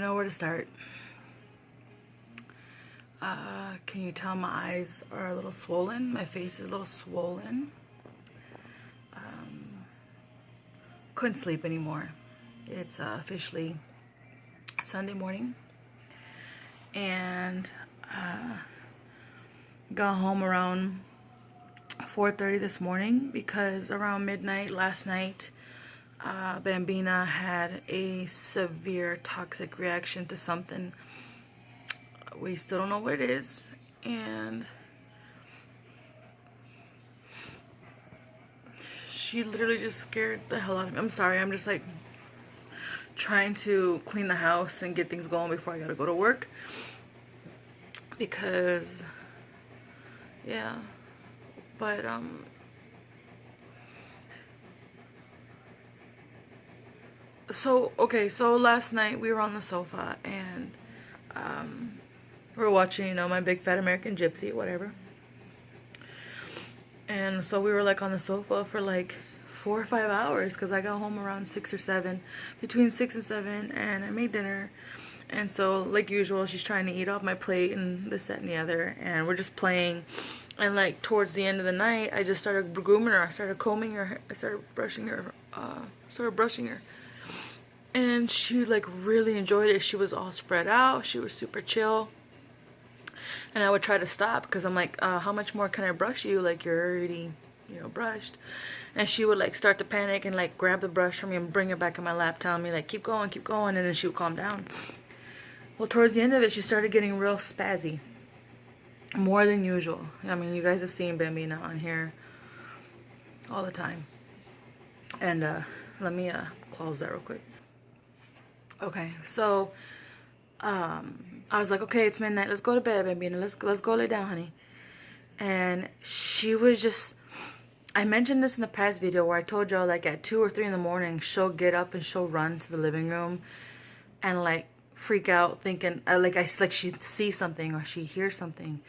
know where to start. Can you tell my eyes are a little swollen? My face is a little swollen. Couldn't sleep anymore. It's officially Sunday morning. And got home around 4:30 this morning because around midnight last night, Bambina had a severe toxic reaction to something. We still don't know what it is, and she literally just scared the hell out of me. I'm sorry, I'm just like trying to clean the house and get things going before I gotta go to work, because yeah, but so last night we were on the sofa and we were watching, you know, My Big Fat American Gypsy, whatever. And so we were like on the sofa for like 4 or 5 hours because I got home around 6 or 7, between 6 and 7, and I made dinner. And so, like usual, she's trying to eat off my plate and this, that, and the other, and we're just playing. And like towards the end of the night, I just started grooming her. I started combing her. I started brushing her. And she like really enjoyed it. She was all spread out. She was super chill. And I would try to stop because I'm like, how much more can I brush you? Like, you're already, you know, brushed. And she would like start to panic and like grab the brush from me and bring it back in my lap, telling me like, keep going, and then she would calm down. Well, towards the end of it, she started getting real spazzy, more than usual. I mean, you guys have seen Bambina on here all the time. And let me close that real quick. Okay, so I was like, okay, it's midnight. Let's go to bed, Bambina. Let's go lay down, honey. And she was just, I mentioned this in the past video where I told y'all like at 2 or 3 in the morning, she'll get up and she'll run to the living room and like freak out thinking, like she sees something or she hears something.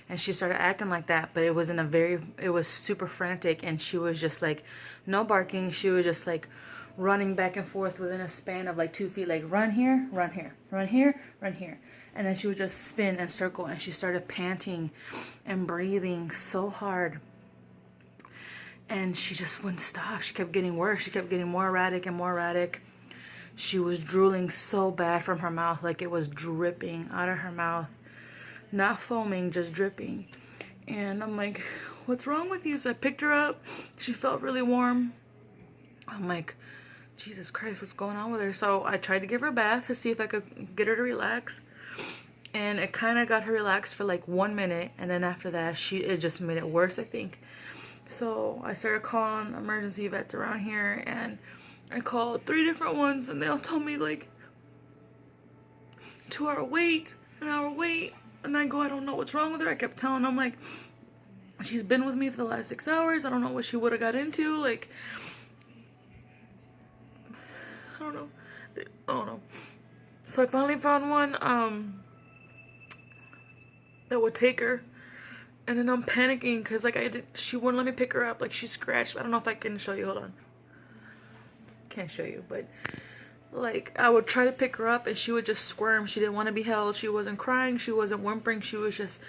And she started acting like that, but it was it was super frantic, and she was just like, no barking. She was just like running back and forth within a span of like 2 feet, like run here, run here, run here, run here. And then she would just spin and circle, and she started panting and breathing so hard. And she just wouldn't stop. She kept getting worse. She kept getting more erratic and more erratic. She was drooling so bad from her mouth, like it was dripping out of her mouth. Not foaming, just dripping. And I'm like, what's wrong with you? So I picked her up. She felt really warm. I'm like, Jesus Christ, what's going on with her? So I tried to give her a bath to see if I could get her to relax. And it kind of got her relaxed for like 1 minute. And then after that, it just made it worse, I think. So I started calling emergency vets around here. And I called 3 different ones. And they all told me like 2-hour wait, an hour wait. And I go, I don't know what's wrong with her. I kept telling them, like, she's been with me for the last 6 hours. I don't know what she would have got into. Like, I don't know. So I finally found one that would take her. And then I'm panicking because, like, she wouldn't let me pick her up. Like, she scratched. I don't know if I can show you. Hold on. Can't show you, but like I would try to pick her up and she would just squirm. She didn't want to be held. She wasn't crying. She wasn't whimpering. She was just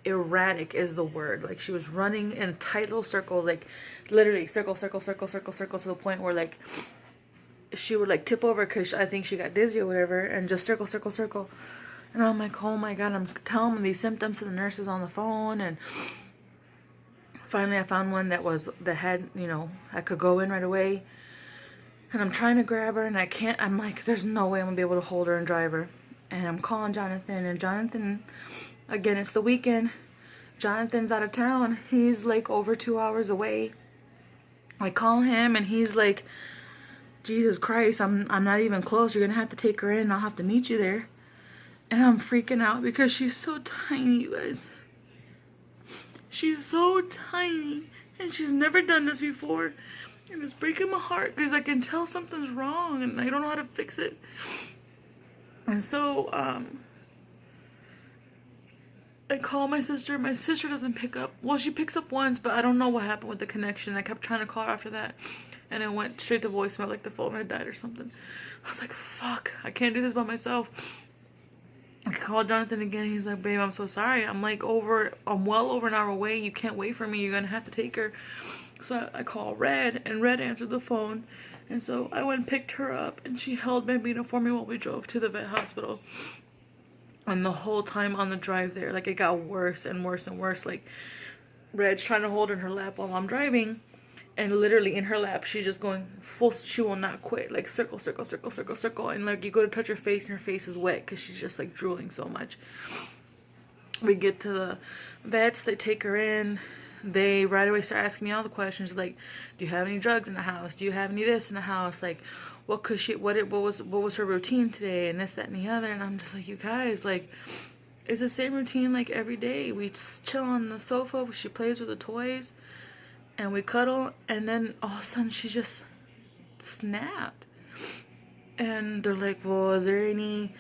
erratic is the word. Like, she was running in tight little circles, like literally circle, circle, circle, circle, circle, to the point where like she would like tip over because I think she got dizzy or whatever, and just circle, circle, circle. And I'm like, oh my God, I'm telling them these symptoms to the nurses on the phone. And finally I found one that had, you know, I could go in right away. And I'm trying to grab her and I can't. I'm like, there's no way I'm going to be able to hold her and drive her. And I'm calling Jonathan. And Jonathan, again, it's the weekend. Jonathan's out of town. He's like over 2 hours away. I call him and he's like, Jesus Christ, I'm not even close. You're going to have to take her in. I'll have to meet you there. And I'm freaking out because she's so tiny, you guys. She's so tiny. And she's never done this before. And it's breaking my heart because I can tell something's wrong and I don't know how to fix it. And so, I call my sister. My sister doesn't pick up. Well, she picks up once, but I don't know what happened with the connection. I kept trying to call her after that, and it went straight to voicemail, like the phone had died or something. I was like, fuck, I can't do this by myself. I called Jonathan again. He's like, babe, I'm so sorry. I'm well over an hour away. You can't wait for me. You're gonna have to take her. So I called Red, and Red answered the phone. And so I went and picked her up, and she held Bambina for me while we drove to the vet hospital. And the whole time on the drive there, like, it got worse and worse and worse. Like, Red's trying to hold her in her lap while I'm driving, and literally in her lap, she's just going full, she will not quit, like circle, circle, circle, circle, circle. And like, you go to touch her face, and her face is wet because she's just like drooling so much. We get to the vets, they take her in. They right away start asking me all the questions, like, do you have any drugs in the house? Do you have any this in the house? Like, what was her routine today, and this, that, and the other. And I'm just like, you guys, like, it's the same routine like every day. We just chill on the sofa, she plays with the toys, and we cuddle, and then all of a sudden she just snapped. And they're like, well, is there any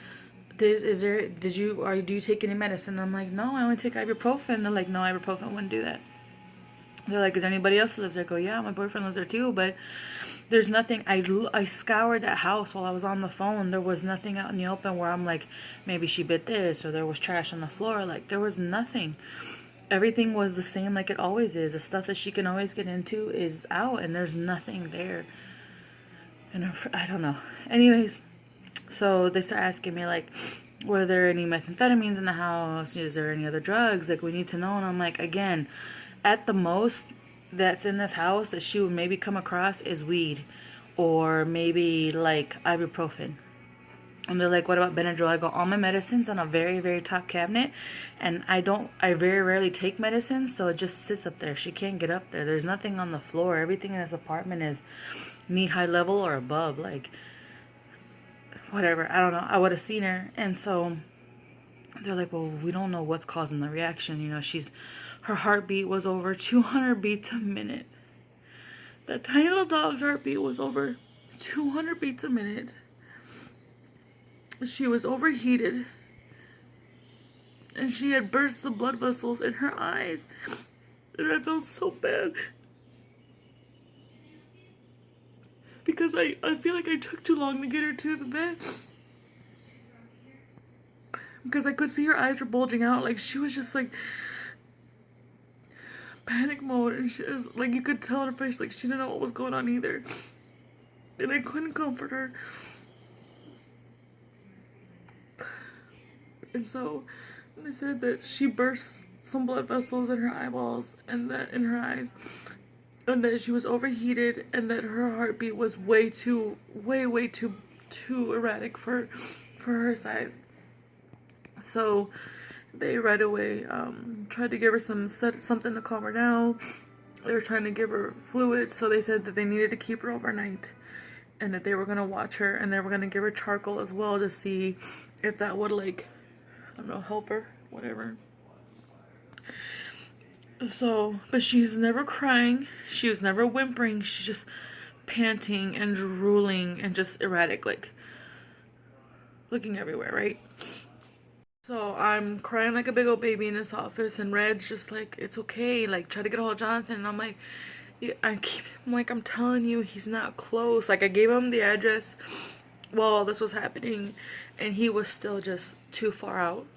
do you take any medicine? I'm like, no, I only take ibuprofen. They're like, no, ibuprofen wouldn't do that. They're like, is there anybody else who lives there? I go, yeah, my boyfriend lives there too, but there's nothing. I scoured that house while I was on the phone. There was nothing out in the open where I'm like, maybe she bit this, or there was trash on the floor. Like, there was nothing. Everything was the same like it always is. The stuff that she can always get into is out, and there's nothing there. And I don't know. Anyways, so they start asking me, like, were there any methamphetamines in the house? Is there any other drugs? Like, we need to know. And I'm like, again, at the most that's in this house that she would maybe come across is weed, or maybe like ibuprofen. And they're like, what about Benadryl? I go, all my medicine's on a very, very top cabinet, and I very rarely take medicine, so it just sits up there. She can't get up there. There's nothing on the floor. Everything in this apartment is knee-high level or above. Like, whatever. I don't know. I would have seen her. And so they're like, well, we don't know what's causing the reaction. You know, her heartbeat was over 200 beats a minute. That tiny little dog's heartbeat was over 200 beats a minute. She was overheated, and she had burst the blood vessels in her eyes, and I felt so bad because I feel like I took too long to get her to the vet, because I could see her eyes were bulging out. Like, she was just like panic mode, and she was like, you could tell in her face like she didn't know what was going on either, and I couldn't comfort her. And so they said that she burst some blood vessels in her eyeballs and that in her eyes, and that she was overheated, and that her heartbeat was way too erratic for her size. So they right away tried to give her something to calm her down. They were trying to give her fluids, so they said that they needed to keep her overnight, and that they were gonna watch her, and they were gonna give her charcoal as well to see if that would, like, I don't know, help her, whatever. So, but she's never crying. She was never whimpering. She's just panting and drooling and just erratic, like looking everywhere, right? So I'm crying like a big old baby in this office, and Red's just like, it's okay, like, try to get a hold of Jonathan. And I'm like, yeah, I'm telling you, he's not close. Like, I gave him the address while all this was happening, and he was still just too far out.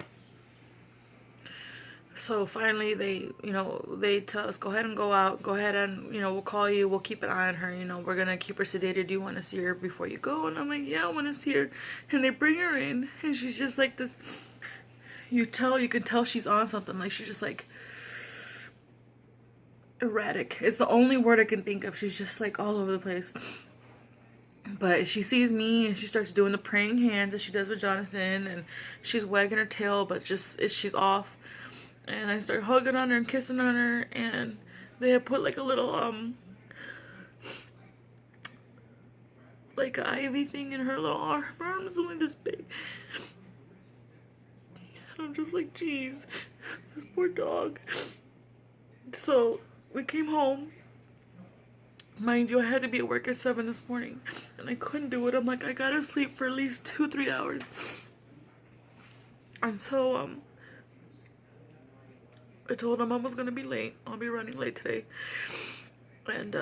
So finally they tell us, go ahead and go out, go ahead and, we'll call you, we'll keep an eye on her, we're gonna keep her sedated. Do you want to see her before you go? And I'm like, yeah, I want to see her. And they bring her in, and she's just like this, you can tell she's on something. Like, she's just like erratic. It's the only word I can think of. She's just like all over the place. But she sees me, and she starts doing the praying hands that she does with Jonathan, and she's wagging her tail, but she's off. And I start hugging on her and kissing on her, and they had put like a little like an IV thing in her little arm. Her arm's only this big. I'm just like, geez, this poor dog. So we came home. Mind you, I had to be at work at 7 this morning, and I couldn't do it. I'm like, I gotta sleep for at least 2-3 hours. And so I told him I was gonna be late. I'll be running late today. And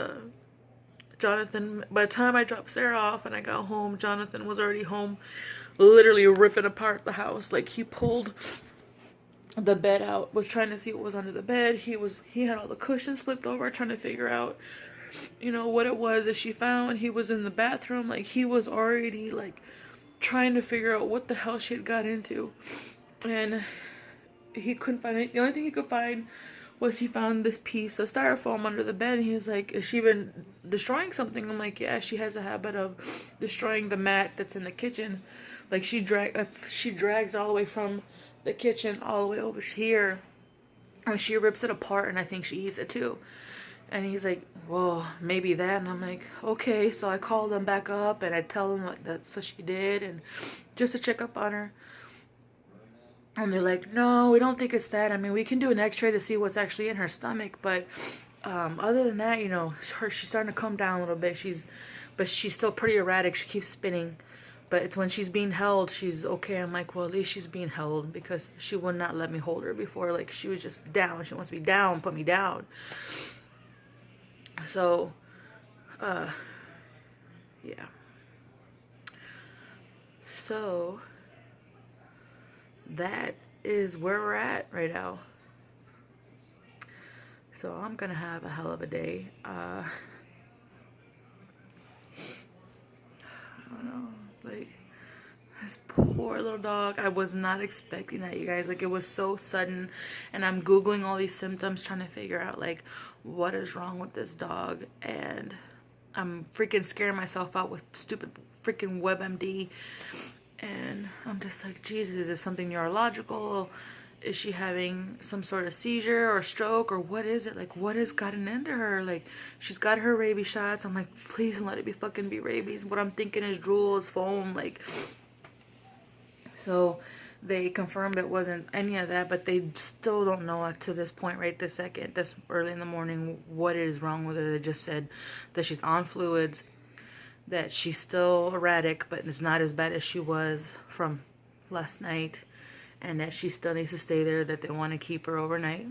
Jonathan, by the time I dropped Sarah off and I got home, Jonathan was already home, literally ripping apart the house. Like, he pulled the bed out, was trying to see what was under the bed. He had all the cushions flipped over, trying to figure out, you know, what it was that she found. He was in the bathroom, like, he was already like trying to figure out what the hell she had got into. And he couldn't find it. The only thing he could find was he found this piece of styrofoam under the bed, and he was like, has she been destroying something? I'm like, yeah, she has a habit of destroying the mat that's in the kitchen. Like, she drags all the way from the kitchen all the way over here, and she rips it apart, and I think she eats it too. And he's like, well, maybe that. And I'm like, okay. So I called them back up, and I tell them that's what she did, and just to check up on her. And they're like, no, we don't think it's that. I mean, we can do an x-ray to see what's actually in her stomach. But other than that, you know, she's starting to come down a little bit. But she's still pretty erratic. She keeps spinning. But it's when she's being held, she's okay. I'm like, well, at least she's being held, because she would not let me hold her before. Like, she was just down. She wants to be down, put me down. So, yeah. So that is where we're at right now. So I'm gonna have a hell of a day. I don't know, like, this poor little dog. I was not expecting that, you guys. Like, it was so sudden, and I'm Googling all these symptoms, trying to figure out, like, what is wrong with this dog. And I'm freaking scaring myself out with stupid freaking WebMD. And I'm just like, Jesus, is it something neurological? Is she having some sort of seizure or stroke, or what is it? Like, what has gotten into her? Like, she's got her rabies shots. I'm like, please let it be fucking be rabies. What I'm thinking is drool, is foam, like. So they confirmed it wasn't any of that, but they still don't know to this point, right this second, this early in the morning, what is wrong with her. They just said that she's on fluids, that she's still erratic, but it's not as bad as she was from last night, and that she still needs to stay there, that they want to keep her overnight.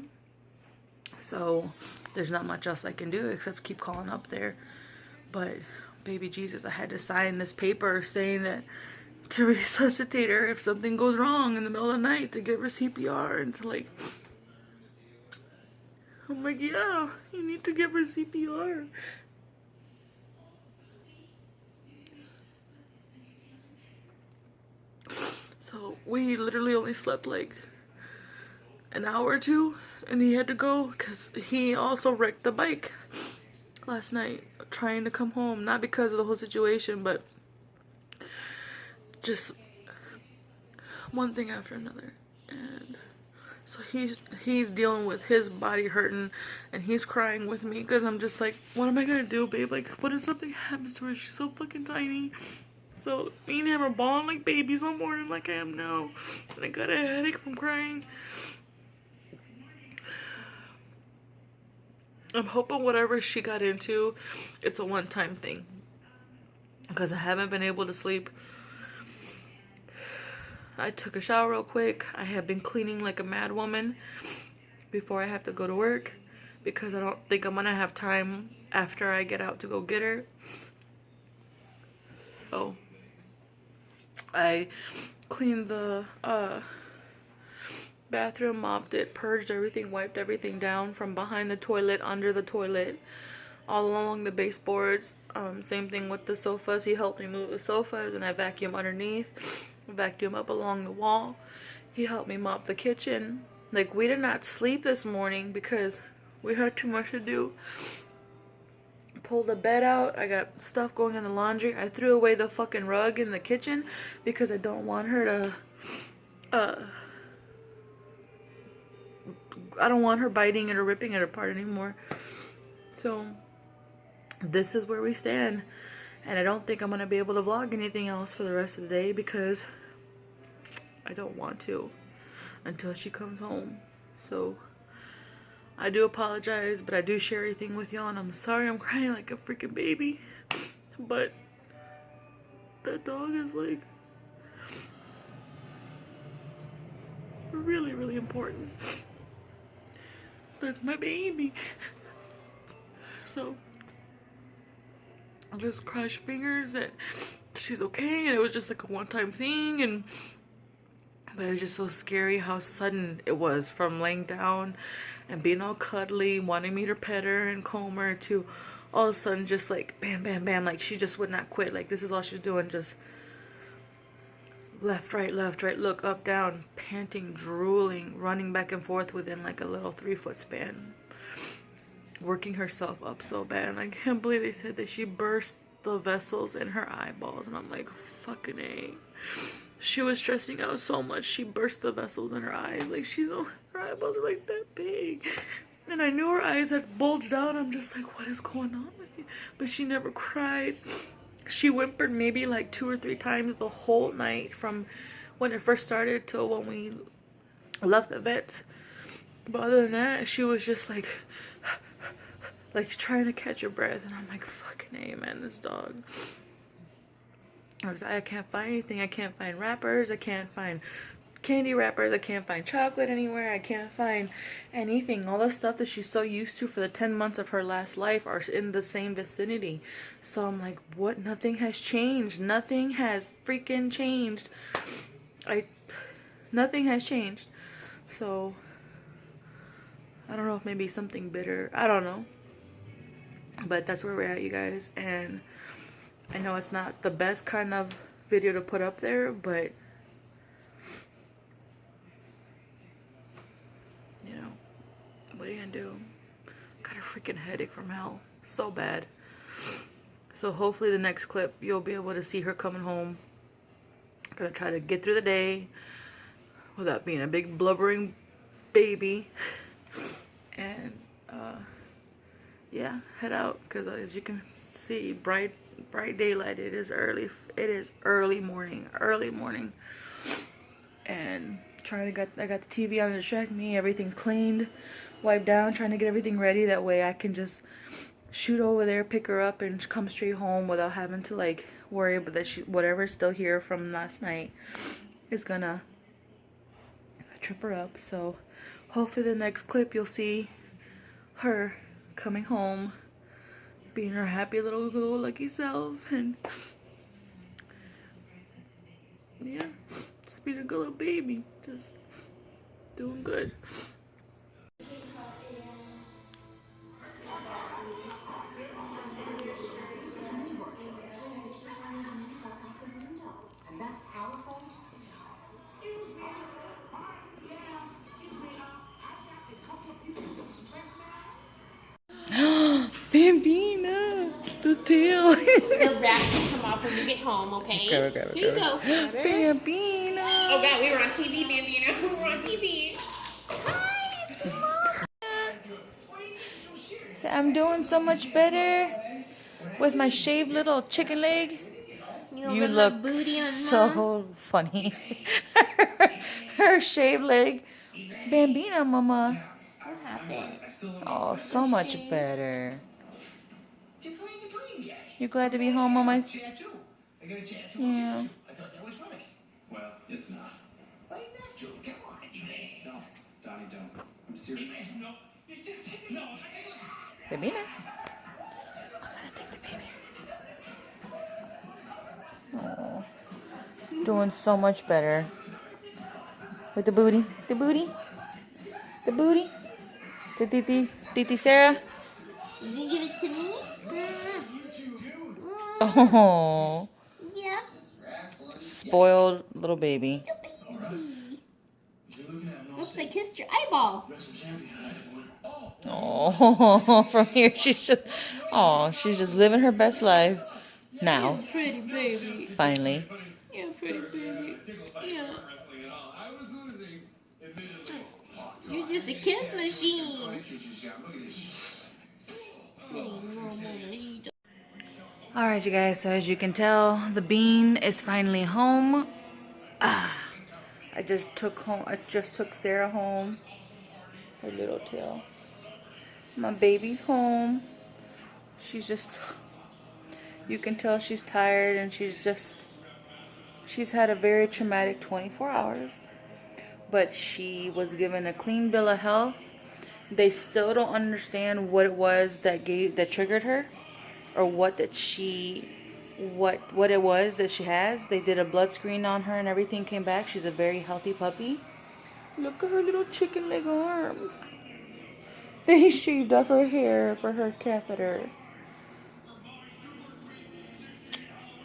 So there's not much else I can do except keep calling up there. But baby Jesus, I had to sign this paper saying that to resuscitate her if something goes wrong in the middle of the night, to give her CPR, and to, like, I'm like, yeah, you need to give her CPR. So we literally only slept like an hour or two, and he had to go because he also wrecked the bike last night trying to come home. Not because of the whole situation, but just one thing after another. And so he's dealing with his body hurting, and he's crying with me, because I'm just like, what am I gonna do, babe? Like, what if something happens to her? She's so fucking tiny. So me and him are bawling like babies all morning, like I am now. And I got a headache from crying. I'm hoping whatever she got into, it's a one-time thing, because I haven't been able to sleep. I took a shower real quick. I have been cleaning like a mad woman before I have to go to work, because I don't think I'm gonna have time after I get out to go get her. So I cleaned the bathroom, mopped it, purged everything, wiped everything down from behind the toilet, under the toilet, all along the baseboards. Same thing with the sofas. He helped me move the sofas, and I vacuum underneath, vacuum up along the wall. He helped me mop the kitchen. Like, we did not sleep this morning because we had too much to do. Pulled the bed out. I got stuff going in the laundry. I threw away the fucking rug in the kitchen because I don't want her to I don't want her biting it or ripping it apart anymore. So this is where we stand, and I don't think I'm gonna be able to vlog anything else for the rest of the day, because I don't want to until she comes home. So I do apologize, but I do share everything with y'all, and I'm sorry I'm crying like a freaking baby, but that dog is like really, really important. That's my baby. So I just crossed fingers that she's okay, and it was just like a one-time thing. But it was just so scary how sudden it was, from laying down and being all cuddly, wanting me to pet her and comb her, to all of a sudden just like bam, bam, bam, like she just would not quit. Like this is all she was doing, just left, right, look, up, down, panting, drooling, running back and forth within like a little 3-foot span, working herself up so bad. And I can't believe they said that she burst the vessels in her eyeballs, and I'm like, fucking A. She was stressing out so much, she burst the vessels in her eyes. Like, her eyeballs are like that big. And I knew her eyes had bulged out. I'm just like, what is going on with you? But she never cried. She whimpered maybe like 2 or 3 times the whole night, from when it first started till when we left the vet. But other than that, she was just like trying to catch her breath. And I'm like, fucking A, man, this dog. I can't find anything. I can't find wrappers. I can't find candy wrappers. I can't find chocolate anywhere. I can't find anything. All the stuff that she's so used to for the 10 months of her last life are in the same vicinity. So I'm like, what? Nothing has changed. Nothing has freaking changed. Nothing has changed. So I don't know if maybe something bitter. I don't know. But that's where we're at, you guys. And I know it's not the best kind of video to put up there, but you know, what are you gonna do? Got a freaking headache from hell. So bad. So hopefully the next clip you'll be able to see her coming home. I'm gonna try to get through the day without being a big blubbering baby. And yeah, head out, because as you can see, bright daylight. It is early. It is early morning. And I got the TV on to distract me. Everything cleaned, wiped down, trying to get everything ready. That way I can just shoot over there, pick her up, and come straight home without having to like worry about that whatever's still here from last night is gonna trip her up. So hopefully the next clip you'll see her coming home, being her happy little lucky self, and yeah, just being a good little baby, just doing good. Bambina, the tail. The wrap can come off when you get home, okay? Okay. Here you go. Bambina. Oh God, we were on TV, Bambina. We were on TV. So I'm doing so much better with my shaved little chicken leg. You look so funny. Her shaved leg. Bambina, mama. What happened? Oh, so much better. You glad to be home, mama? Yeah. Well, it's not. Why not, Joe? Come on. No, Donnie, don't. I'm serious. No. No. Bambina. I'm gonna take the baby. Oh, doing so much better. With the booty. The booty. The booty. The Titi Sarah. You gonna give it to me? Oh. Yeah. Spoiled little baby. Oops, I kissed your eyeball. Oh, from here she's just living her best life now. You're pretty baby. Finally. You're pretty baby. Yeah. You're just a kiss machine. Alright, you guys, so as you can tell, the bean is finally home. I just took Sarah home. Her little tail. My baby's home. You can tell she's tired, and she's had a very traumatic 24 hours. But she was given a clean bill of health. They still don't understand what it was that triggered her, or what it was that she has. They did a blood screen on her and everything came back. She's a very healthy puppy. Look at her little chicken leg arm. They shaved off her hair for her catheter.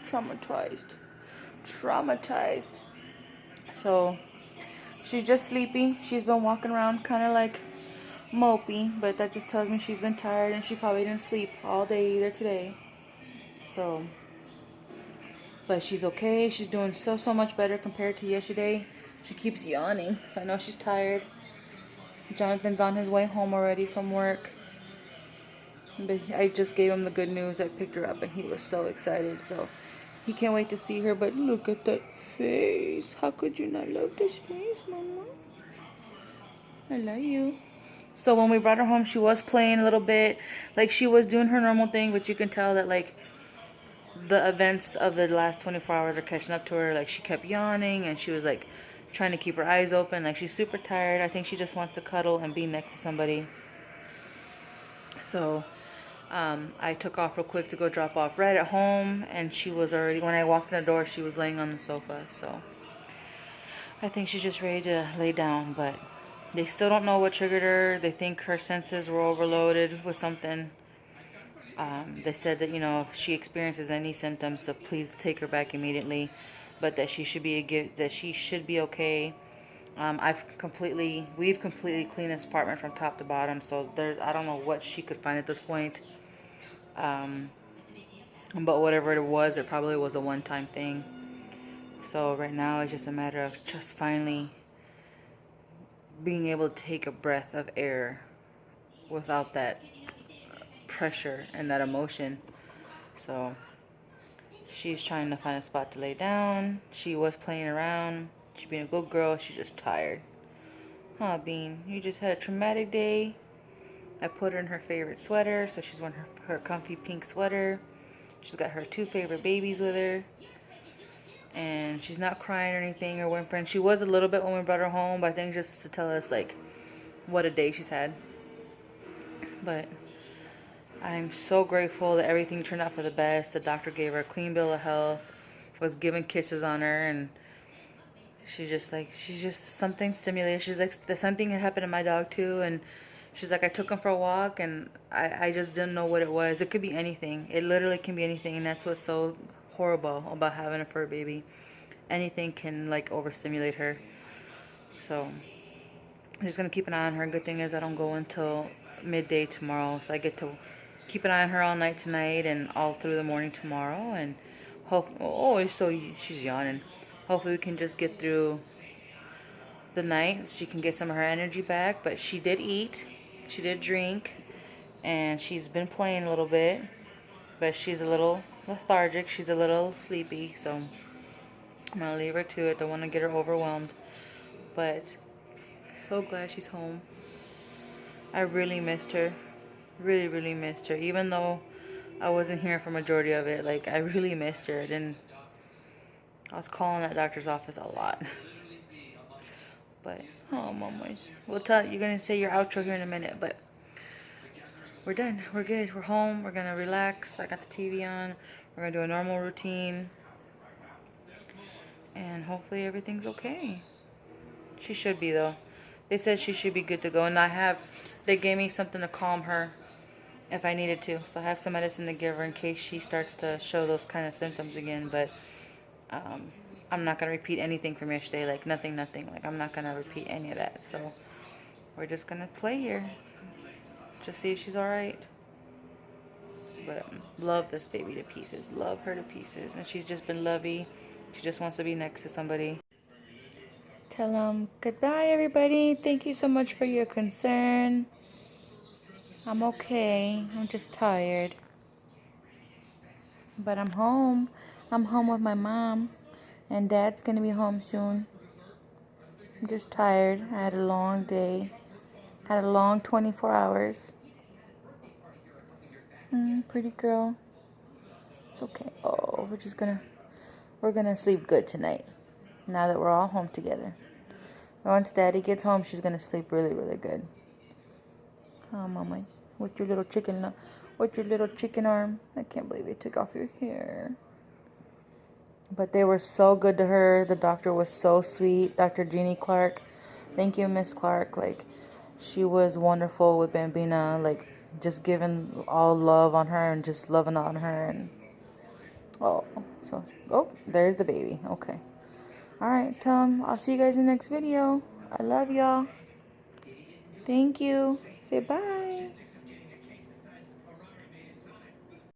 Traumatized. Traumatized. So she's just sleepy. She's been walking around kind of like mopey, but that just tells me she's been tired and she probably didn't sleep all day either today. So, but she's okay. She's doing so much better compared to yesterday. She keeps yawning, so I know she's tired. Jonathan's on his way home already from work. But I just gave him the good news. I picked her up and he was so excited. So he can't wait to see her. But look at that face. How could you not love this face, Mama? I love you. So when we brought her home, she was playing a little bit. Like, she was doing her normal thing, but you can tell that, like, the events of the last 24 hours are catching up to her. Like, she kept yawning and she was, like, trying to keep her eyes open. Like, she's super tired. I think she just wants to cuddle and be next to somebody. So I took off real quick to go drop off Red at home, and she was already, when I walked in the door, she was laying on the sofa. So I think she's just ready to lay down, but they still don't know what triggered her. They think her senses were overloaded with something. They said that, if she experiences any symptoms, so please take her back immediately, but that she should be okay. We've completely cleaned this apartment from top to bottom, so I don't know what she could find at this point. But whatever it was, it probably was a one-time thing. So right now it's just a matter of just finally being able to take a breath of air without that pressure and that emotion. So she's trying to find a spot to lay down. She was playing around. She's being a good girl. She's just tired. Huh, Bean? You just had a traumatic day. I put her in her favorite sweater, so she's wearing her comfy pink sweater. She's got her 2 favorite babies with her. And she's not crying or anything or whimpering. She was a little bit when we brought her home, but I think just to tell us, like, what a day she's had. But I'm so grateful that everything turned out for the best. The doctor gave her a clean bill of health, was giving kisses on her, and she's just something stimulated. She's like, something had happened to my dog too, and she's like, I took him for a walk, and I just didn't know what it was. It could be anything. It literally can be anything, and that's what's so horrible about having a fur baby. Anything can, like, overstimulate her. So I'm just going to keep an eye on her. Good thing is I don't go until midday tomorrow, so I get to keep an eye on her all night tonight and all through the morning tomorrow. And she's yawning. Hopefully we can just get through the night so she can get some of her energy back. But she did eat, she did drink, and she's been playing a little bit, but she's a little lethargic, she's a little sleepy, so I'm gonna leave her to it. Don't want to get her overwhelmed, but so glad she's home. I really missed her, really missed her, even though I wasn't here for majority of it. Like, I really missed her. I was calling that doctor's office a lot. But oh, Mama, you're gonna say your outro here in a minute, but we're done. We're good. We're home. We're gonna relax. I got the TV on. We're gonna do a normal routine, and hopefully everything's okay. She should be, though. They said she should be good to go, and they gave me something to calm her if I needed to. So I have some medicine to give her in case she starts to show those kind of symptoms again. But I'm not gonna repeat anything from yesterday. Like, nothing. Like, I'm not gonna repeat any of that. So we're just gonna play here, just see if she's all right. But love this baby to pieces. Love her to pieces, and she's just been lovey. She just wants to be next to somebody. Tell them goodbye, everybody. Thank you so much for your concern. I'm okay. I'm just tired. But I'm home. I'm home with my mom. And Dad's going to be home soon. I'm just tired. I had a long day. Had a long 24 hours. Pretty girl. It's okay. Oh, we're gonna sleep good tonight. Now that we're all home together. Once Daddy gets home, she's gonna sleep really good. Mama, with your little chicken arm. I can't believe they took off your hair. But they were so good to her. The doctor was so sweet. Dr. Jeannie Clark. Thank you, Miss Clark. Like, she was wonderful with Bambina. Like, just giving all love on her and just loving on her. And oh, there's the baby. Okay. All right, tell them I'll see you guys in the next video. I love y'all. Thank you. Say bye.